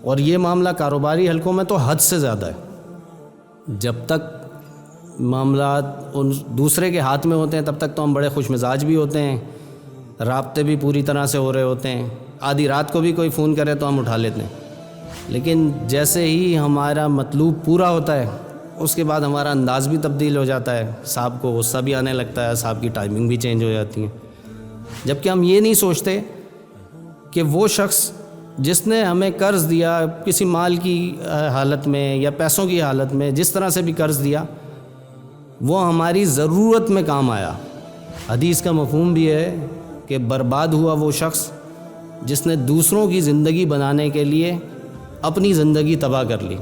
اور یہ معاملہ کاروباری حلقوں میں تو حد سے زیادہ ہے. جب تک معاملات ان دوسرے کے ہاتھ میں ہوتے ہیں تب تک تو ہم بڑے خوش مزاج بھی ہوتے ہیں, رابطے بھی پوری طرح سے ہو رہے ہوتے ہیں, آدھی رات کو بھی کوئی فون کرے تو ہم اٹھا لیتے ہیں. لیکن جیسے ہی ہمارا مطلوب پورا ہوتا ہے اس کے بعد ہمارا انداز بھی تبدیل ہو جاتا ہے, صاحب کو غصہ بھی آنے لگتا ہے, صاحب کی ٹائمنگ بھی چینج ہو جاتی ہے. جبکہ ہم یہ نہیں سوچتے کہ وہ شخص جس نے ہمیں قرض دیا کسی مال کی حالت میں یا پیسوں کی حالت میں, جس طرح سے بھی قرض دیا, وہ ہماری ضرورت میں کام آیا. حدیث کا مفہوم بھی ہے کہ برباد ہوا وہ شخص جس نے دوسروں کی زندگی بنانے کے لیے اپنی زندگی تباہ کر لی.